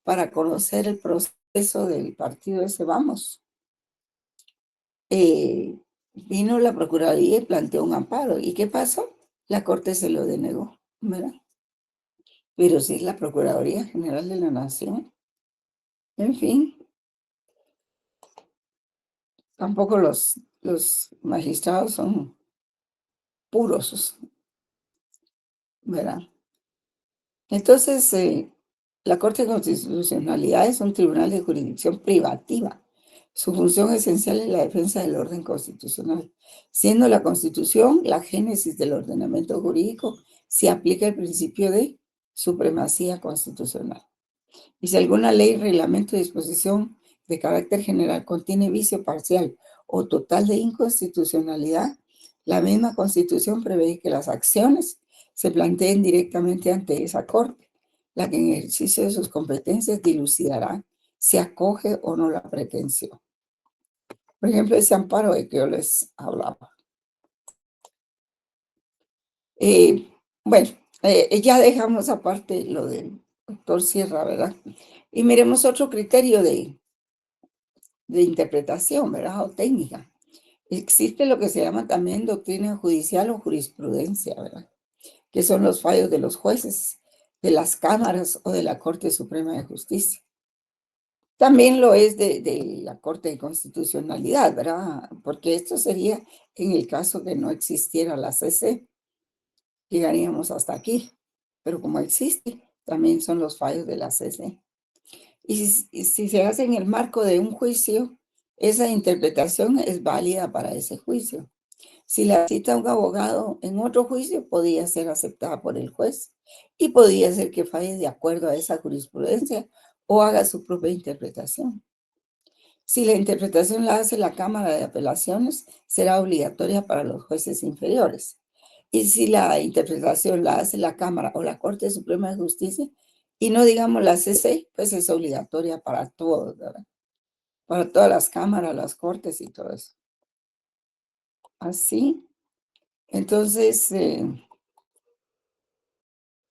para conocer el proceso del partido ese Vamos, vino la Procuraduría y planteó un amparo. ¿Y qué pasó? La Corte se lo denegó, ¿verdad? Pero sí es la Procuraduría General de la Nación. En fin, tampoco los magistrados son puros, ¿verdad? Entonces, la Corte de Constitucionalidad es un tribunal de jurisdicción privativa. Su función esencial es la defensa del orden constitucional, siendo la Constitución la génesis del ordenamiento jurídico, se aplica el principio de supremacía constitucional. Y si alguna ley, reglamento o disposición de carácter general contiene vicio parcial o total de inconstitucionalidad, la misma Constitución prevé que las acciones se planteen directamente ante esa Corte, la que en ejercicio de sus competencias dilucidará si acoge o no la pretensión. Por ejemplo, ese amparo de que yo les hablaba. Bueno, ya dejamos aparte lo del doctor Sierra, ¿verdad? Y miremos otro criterio de interpretación, ¿verdad? O técnica. Existe lo que se llama también doctrina judicial o jurisprudencia, ¿verdad? Que son los fallos de los jueces, de las cámaras o de la Corte Suprema de Justicia. También lo es de la Corte de Constitucionalidad, ¿verdad? Porque esto sería en el caso que no existiera la CC. Llegaríamos hasta aquí. Pero como existe, también son los fallos de la CC. Y si se hace en el marco de un juicio, esa interpretación es válida para ese juicio. Si la cita un abogado en otro juicio, podía ser aceptada por el juez y podría ser que falle de acuerdo a esa jurisprudencia o haga su propia interpretación. Si la interpretación la hace la Cámara de Apelaciones, será obligatoria para los jueces inferiores. Y si la interpretación la hace la Cámara o la Corte Suprema de Justicia, y no digamos la CC, pues es obligatoria para todos, ¿verdad? Para todas las cámaras, las cortes y todo eso. Así. Entonces,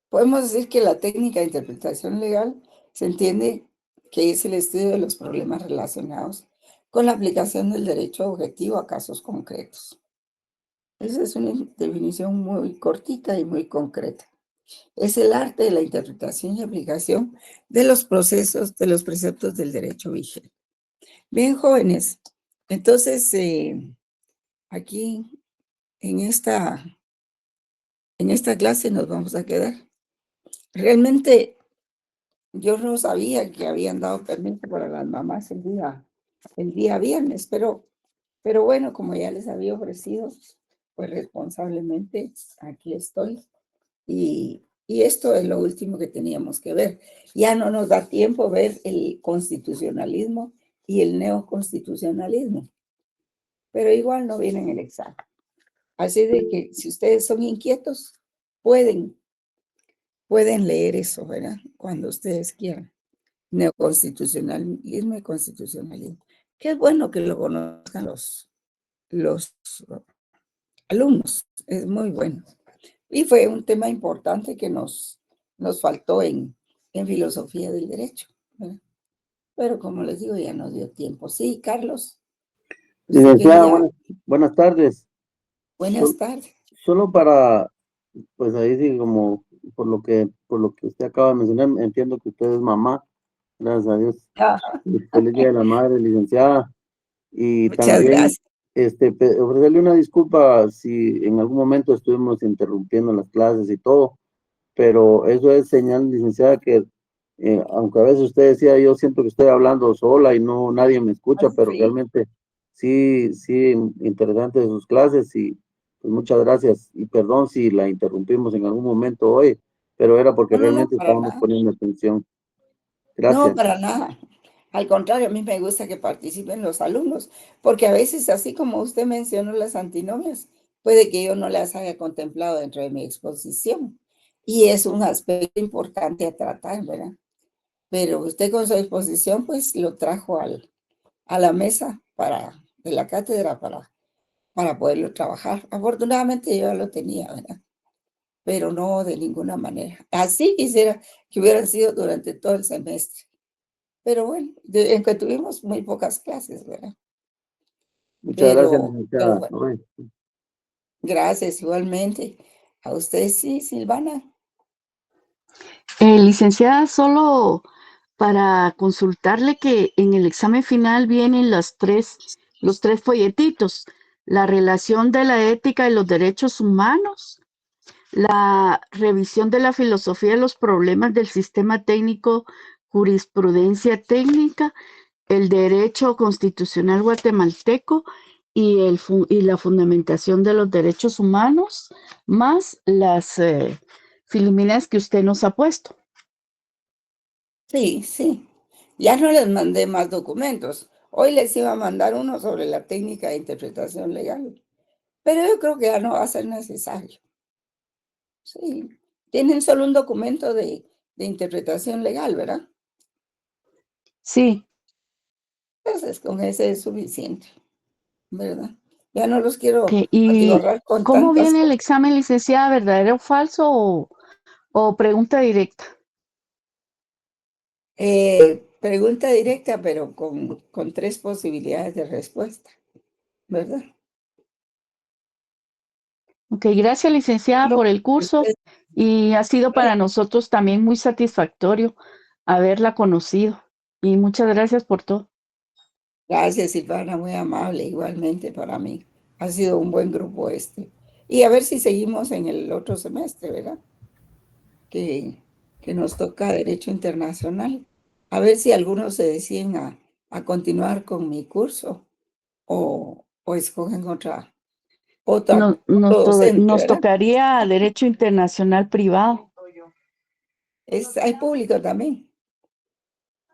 podemos decir que la técnica de interpretación legal se entiende que es el estudio de los problemas relacionados con la aplicación del derecho objetivo a casos concretos. Esa es una definición muy cortita y muy concreta. Es el arte de la interpretación y aplicación de los procesos, de los preceptos del derecho vigente. Bien, jóvenes, entonces aquí en esta clase nos vamos a quedar. Realmente yo no sabía que habían dado permiso para las mamás el día viernes, pero bueno, como ya les había ofrecido, pues responsablemente aquí estoy. Y Y esto es lo último que teníamos que ver. Ya no nos da tiempo ver el constitucionalismo y el neoconstitucionalismo, pero igual no viene en el examen. Así de que si ustedes son inquietos, pueden leer eso, ¿verdad? Cuando ustedes quieran. Neoconstitucionalismo y constitucionalismo. Que es bueno que lo conozcan los alumnos, es muy bueno. Y fue un tema importante que nos faltó en filosofía del derecho, ¿verdad? Pero como les digo, ya nos dio tiempo. Sí, Carlos, usted Licenciada, quería. buenas tardes. Buenas tardes. Solo para, pues ahí sí, como por lo que usted acaba de mencionar, entiendo que usted es mamá, gracias a Dios. Ajá, Feliz Día de la Madre, licenciada. Y muchas también, gracias. ofrecerle una disculpa si en algún momento estuvimos interrumpiendo las clases y todo, pero eso es señal, licenciada, que aunque a veces usted decía, yo siento que estoy hablando sola y no nadie me escucha, pero Sí. realmente sí, sí, interesante sus clases y pues muchas gracias. Y perdón si la interrumpimos en algún momento hoy, pero era porque No, no, no, realmente para estábamos nada. poniendo atención. No, Gracias. para nada. Al contrario, a mí me gusta que participen los alumnos, porque a veces, así como usted mencionó las antinomias, puede que yo no las haya contemplado dentro de mi exposición. Y es un aspecto importante a tratar, ¿verdad? Pero usted con su exposición, pues lo trajo a la mesa de la cátedra para poderlo trabajar. Afortunadamente yo ya lo tenía, ¿verdad? Pero no de ninguna manera. Así quisiera que hubieran sido durante todo el semestre. Pero bueno, en que tuvimos muy pocas clases, ¿verdad? Muchas gracias, Pero licenciada. bueno, Ay, gracias igualmente. A usted sí, Silvana. Licenciada, solo para consultarle que en el examen final vienen los tres folletitos: la relación de la ética y los derechos humanos, la revisión de la filosofía de los problemas del sistema técnico, jurisprudencia técnica, el derecho constitucional guatemalteco y la fundamentación de los derechos humanos, más las filiminas que usted nos ha puesto. Sí, sí. Ya no les mandé más documentos. Hoy les iba a mandar uno sobre la técnica de interpretación legal, pero yo creo que ya no va a ser necesario. Sí. Tienen solo un documento de interpretación legal, ¿verdad? Sí, Entonces, con ese es suficiente, ¿verdad? Ya no los quiero ok. ¿Y atiborrar con cómo tantas viene el cosas. examen, licenciada? ¿Verdadero o falso o pregunta directa? Pregunta directa, pero con 3 posibilidades de respuesta, ¿verdad? Ok, gracias, licenciada, No, por el curso, usted- y ha sido para nosotros también muy satisfactorio haberla conocido. Y muchas gracias por todo. Gracias, Silvana, muy amable, igualmente para mí. Ha sido un buen grupo este. Y a ver si seguimos en el otro semestre, ¿verdad? Que, que nos toca Derecho Internacional. A ver si algunos se deciden a continuar con mi curso o escogen otro docente, Nos ¿verdad? tocaría Derecho Internacional Privado. Hay público también.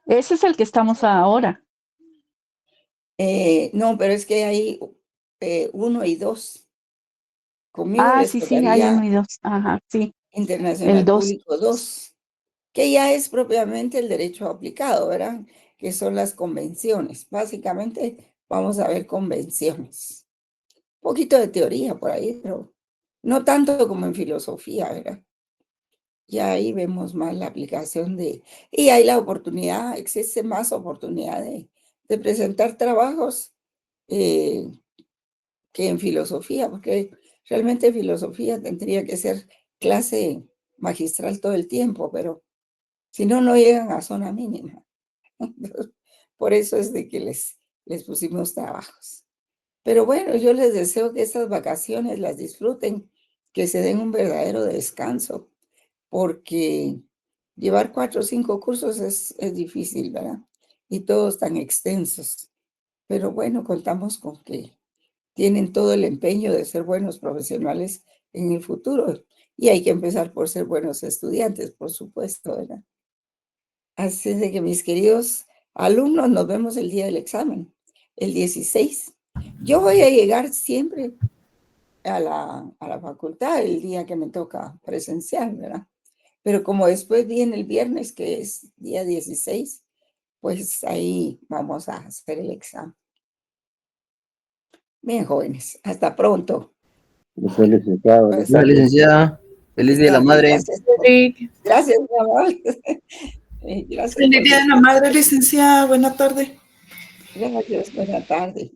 Ese es el que estamos ahora. No, pero es que hay 1 y 2. Conmigo Ah, les sí, sí, hay tocaría 1 y 2. Ajá, sí, el Internacional 2. Público 2, que ya es propiamente el derecho aplicado, ¿verdad? Que son las convenciones. Básicamente vamos a ver convenciones. Un poquito de teoría por ahí, pero no tanto como en filosofía, ¿verdad? Y ahí vemos más la aplicación y hay la oportunidad, existe más oportunidad de presentar trabajos eh, que en filosofía, porque realmente filosofía tendría que ser clase magistral todo el tiempo, pero si no, no llegan a zona mínima. Por eso es de que les pusimos trabajos. Pero bueno, yo les deseo que estas vacaciones las disfruten, que se den un verdadero descanso, porque llevar 4 o 5 cursos es difícil, ¿verdad? Y todos tan extensos. Pero bueno, contamos con que tienen todo el empeño de ser buenos profesionales en el futuro. Y hay que empezar por ser buenos estudiantes, por supuesto, ¿verdad? Así es de que mis queridos alumnos, nos vemos el día del examen, el 16. Yo voy a llegar siempre a la facultad el día que me toca presencial, ¿verdad? Pero como después viene el viernes, que es día 16, pues ahí vamos a hacer el examen. Bien, jóvenes, hasta pronto. Soy licenciado. Pues, Gracias, licenciada. Feliz Día de la está bien, Madre. gracias, Sí. gracias, mi amor. Gracias, Feliz Día de la Madre, licenciada. Buena tarde. gracias, buena tarde.